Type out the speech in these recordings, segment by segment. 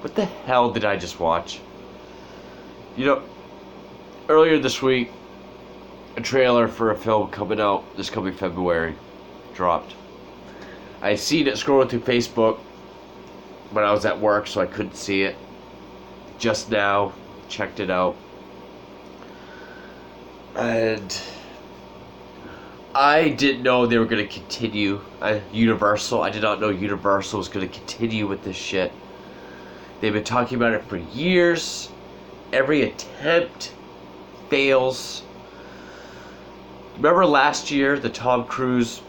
What the hell did I just watch? You know, earlier this week, a trailer for a film coming out this coming February dropped. I seen it scrolling through Facebook, but I was at work, so I couldn't see it. Just now, checked it out. And I didn't know they were going to continue. Universal, I did not know Universal was going to continue with this shit. They've been talking about it for years. Every attempt fails. Remember last year, the Tom Cruise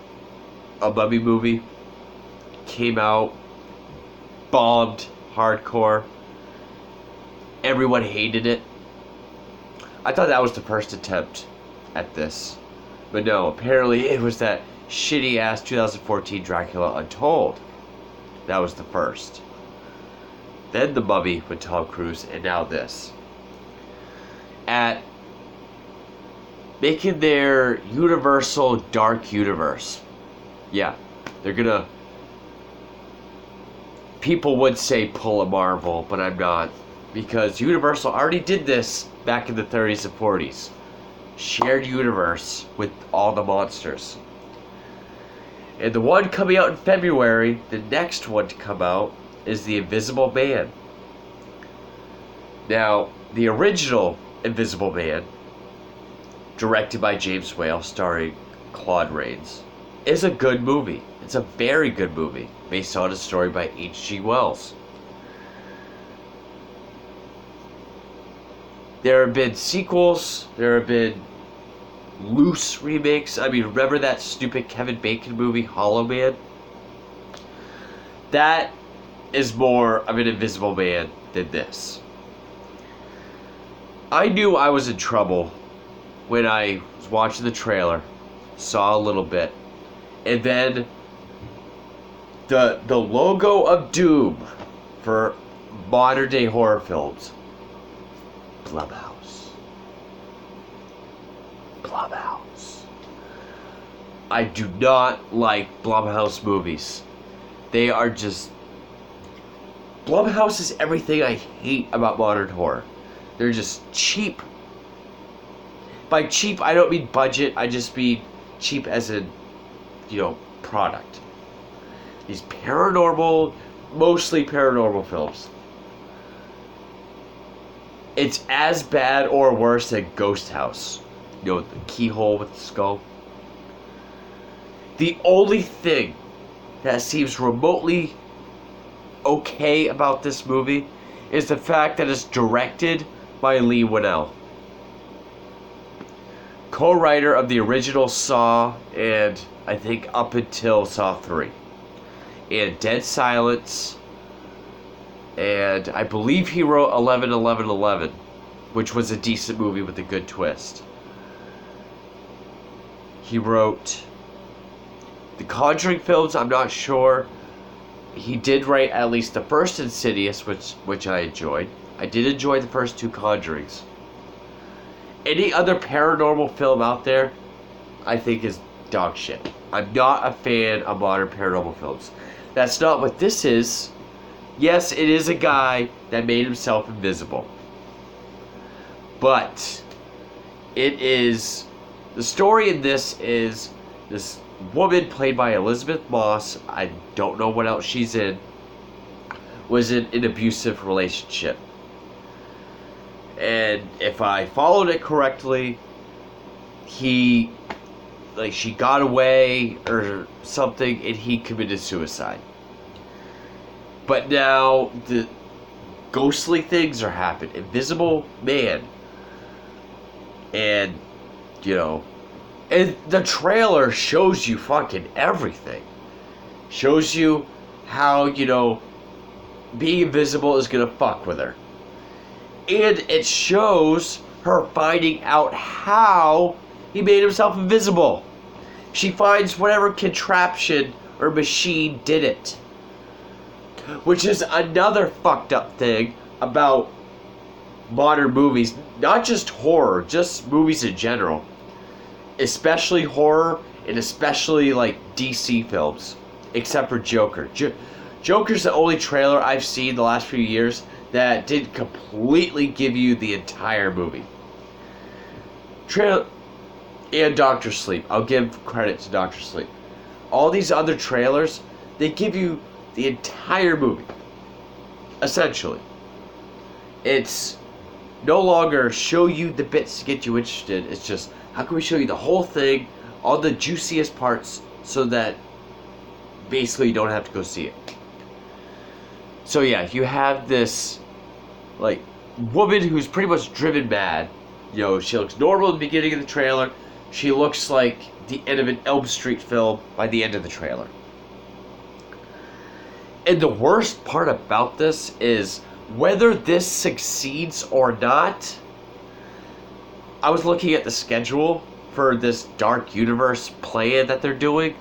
Mummy movie came out, bombed hardcore. Everyone hated it. I thought that was the first attempt at this. But no, apparently it was that shitty ass 2014 Dracula Untold. That was the first. Then the Mummy with Tom Cruise, and now this. At making their Universal Dark Universe. Yeah, they're gonna... People would say pull a Marvel, but I'm not. Because Universal already did this back in the 30s and 40s. Shared universe with all the monsters. And the one coming out in February, the next one to come out, is The Invisible Man. Now, the original Invisible Man, directed by James Whale, starring Claude Rains, is a good movie. It's a very good movie, based on a story by H.G. Wells. There have been sequels, there have been loose remakes. I mean, remember that stupid Kevin Bacon movie, Hollow Man? That is more of an Invisible Man than this. I knew I was in trouble when I was watching the trailer, saw a little bit, and then the logo of doom for modern day horror films. Blumhouse. I do not like Blumhouse movies. They are just... Blumhouse is everything I hate about modern horror. They're just cheap. By cheap, I don't mean budget. I just mean cheap as in, product. These paranormal, mostly paranormal films. It's as bad or worse than Ghost House. The keyhole with the skull. The only thing that seems remotely okay about this movie is the fact that it's directed by Lee Winnell, co-writer of the original Saw, and I think up until Saw 3, and Dead Silence, and I believe he wrote 11-11-11, which was a decent movie with a good twist. He wrote the Conjuring films, I'm not sure. He did write at least the first Insidious, which I enjoyed. I did enjoy the first two Conjurings. Any other paranormal film out there, I think is dog shit. I'm not a fan of modern paranormal films. That's not what this is. Yes, it is a guy that made himself invisible. But it is... The story in this is this woman played by Elizabeth Moss, I don't know what else she's in, was in an abusive relationship. And if I followed it correctly, she got away or something and he committed suicide. But now the ghostly things are happening. Invisible Man. And, and the trailer shows you fucking everything. Shows you how, being invisible is gonna fuck with her. And it shows her finding out how he made himself invisible. She finds whatever contraption or machine did it. Which is another fucked up thing about modern movies. Not just horror, just movies in general. Especially horror, and especially like DC films. Except for Joker. Joker's the only trailer I've seen the last few years that did completely give you the entire movie. And Doctor Sleep. I'll give credit to Doctor Sleep. All these other trailers, they give you the entire movie. Essentially. It's no longer show you the bits to get you interested. It's just, how can we show you the whole thing, all the juiciest parts, so that basically you don't have to go see it. So yeah, you have this, like, woman who's pretty much driven mad. You know, she looks normal at the beginning of the trailer. She looks like the end of an Elm Street film by the end of the trailer. And the worst part about this is, whether this succeeds or not, I was looking at the schedule for this Dark Universe plan that they're doing.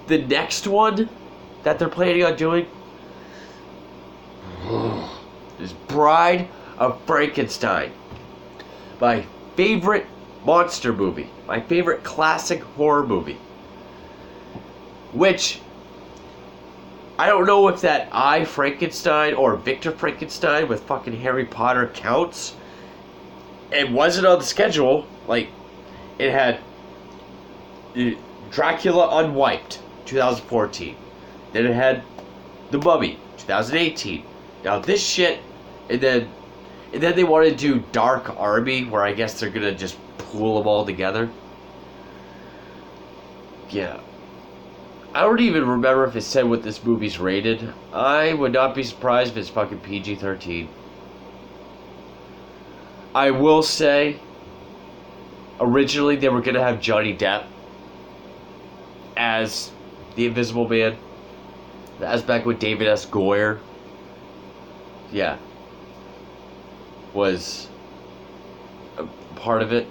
The next one that they're planning on doing is Bride of Frankenstein. My favorite monster movie. My favorite classic horror movie. Which, I don't know if that I, Frankenstein, or Victor Frankenstein with fucking Harry Potter counts. It wasn't on the schedule. Like, it had Dracula Unwiped, 2014. Then it had The Mummy, 2018. Now this shit, and then they want to do Dark Army, where I guess they're gonna just pool them all together. Yeah. I don't even remember if it said what this movie's rated. I would not be surprised if it's fucking PG-13. I will say, originally they were gonna have Johnny Depp as the Invisible Man. As back with David S. Goyer. Yeah. Was a part of it.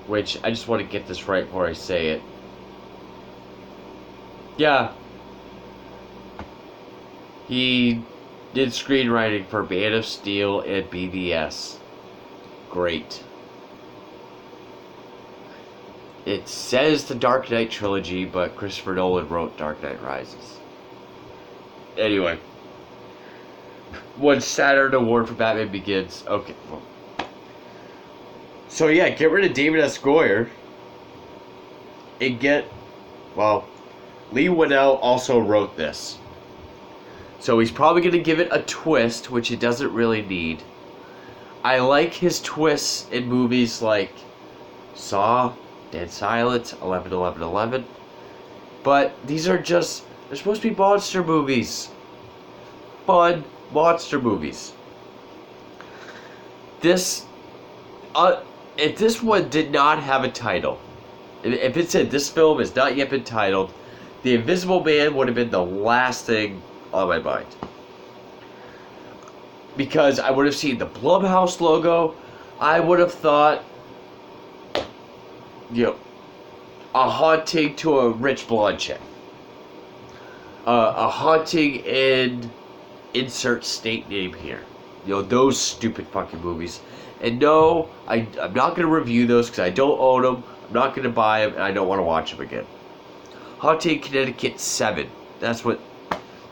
Which, I just want to get this right before I say it. Yeah. He did screenwriting for Man of Steel and BVS. Great. It says the Dark Knight trilogy, but Christopher Nolan wrote Dark Knight Rises. Anyway. Won Saturn Award for Batman Begins. Okay, well. So yeah, get rid of David S. Goyer. And get, well, Lee Winnell also wrote this. So he's probably going to give it a twist, which it doesn't really need. I like his twists in movies like Saw, Dead Silence, 11-11-11. But these are just, they're supposed to be monster movies. Fun monster movies. This, if this one did not have a title, if it said this film has not yet been titled, The Invisible Man would have been the last thing on my mind. Because I would have seen the Blumhouse logo, I would have thought, you know, a haunting to a rich blonde chick. A haunting in insert state name here. You know, those stupid fucking movies. And no, I'm not going to review those because I don't own them. I'm not going to buy them, and I don't want to watch them again. Haunting Connecticut 7. That's what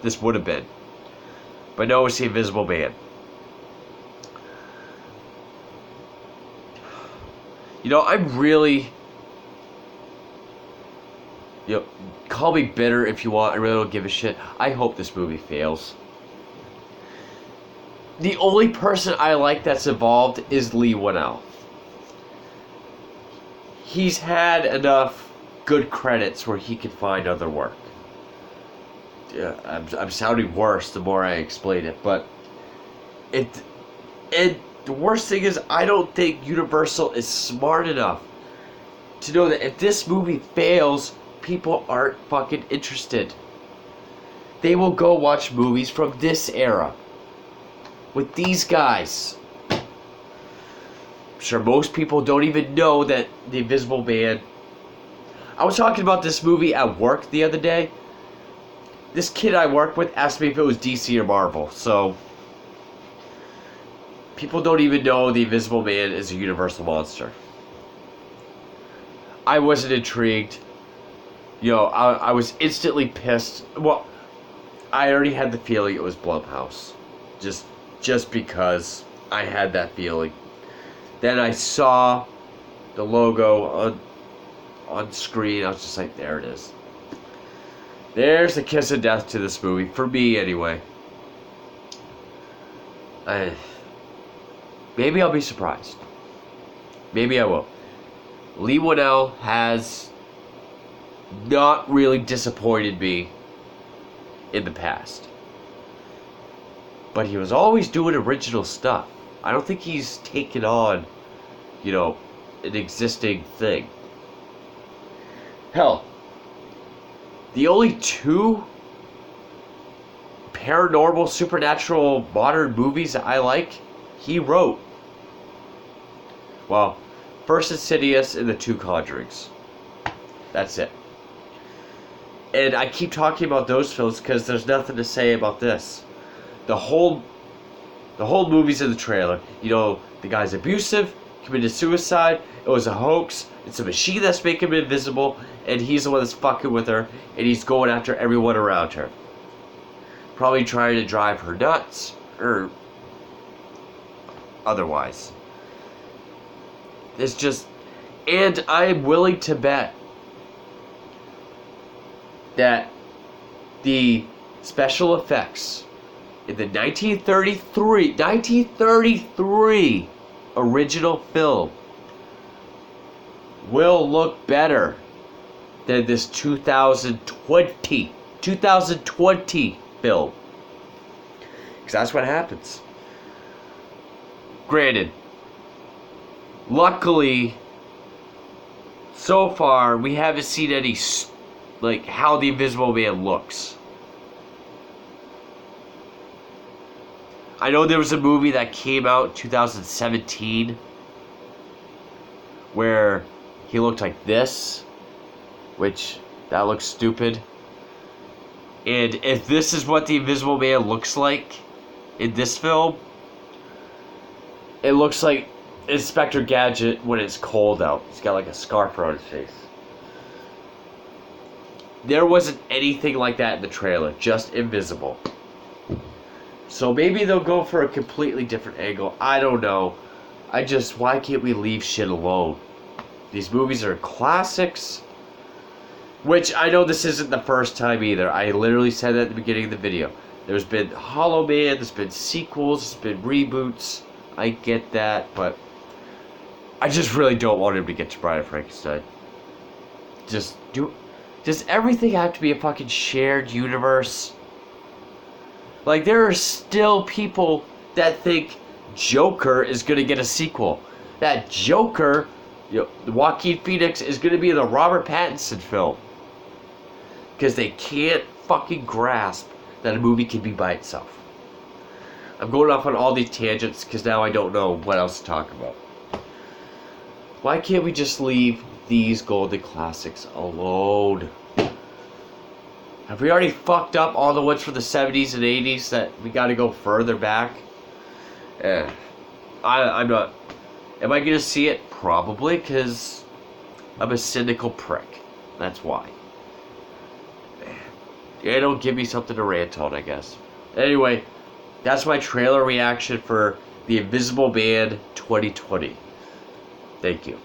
this would have been. But no, it's The Invisible Man. You know, I'm really... You know, call me bitter if you want. I really don't give a shit. I hope this movie fails. The only person I like that's involved is Lee Winnell. He's had enough good credits where he could find other work. Yeah, I'm sounding worse the more I explain it, but the worst thing is I don't think Universal is smart enough to know that if this movie fails, people aren't fucking interested. They will go watch movies from this era with these guys. I'm sure most people don't even know that The Invisible Man. I was talking about this movie at work the other day. This kid I work with asked me if it was DC or Marvel, so people don't even know The Invisible Man is a Universal monster. I wasn't intrigued. You know, I was instantly pissed. Well, I already had the feeling it was Blumhouse. Just because I had that feeling. Then I saw the logo on screen. I was just like, there it is. There's the kiss of death to this movie. For me, anyway. Maybe I'll be surprised. Maybe I will. Lee Whannell has not really disappointed me in the past. But he was always doing original stuff. I don't think he's taken on, an existing thing. Hell, the only two paranormal, supernatural, modern movies that I like, he wrote. Well, first Insidious and the two Conjurings. That's it. And I keep talking about those films because there's nothing to say about this. The whole movie's in the trailer. The guy's abusive, committed suicide, it was a hoax, it's a machine that's making him invisible, and he's the one that's fucking with her, and he's going after everyone around her. Probably trying to drive her nuts, or otherwise. It's just, and I am willing to bet that the special effects in the 1933 original film will look better than this 2020 film. Because that's what happens. Granted, luckily, so far, we haven't seen any, how the Invisible Man looks. I know there was a movie that came out in 2017 where he looked like this, which, that looks stupid. And if this is what the Invisible Man looks like in this film, it looks like Inspector Gadget when it's cold out. He's got like a scarf around his face. There wasn't anything like that in the trailer, just invisible. So maybe they'll go for a completely different angle. I don't know. Why can't we leave shit alone? These movies are classics. Which, I know this isn't the first time either. I literally said that at the beginning of the video. There's been Hollow Man, there's been sequels, there's been reboots. I get that, but I just really don't want him to get to Bride of Frankenstein. Does everything have to be a fucking shared universe? Like, there are still people that think Joker is going to get a sequel. That Joker, Joaquin Phoenix, is going to be in the Robert Pattinson film. Because they can't fucking grasp that a movie can be by itself. I'm going off on all these tangents because now I don't know what else to talk about. Why can't we just leave these golden classics alone? Have we already fucked up all the ones from the 70s and 80s that we gotta go further back? I'm not. Am I gonna see it? Probably, because I'm a cynical prick. That's why. It'll give me something to rant on, I guess. Anyway, that's my trailer reaction for The Invisible Man 2020. Thank you.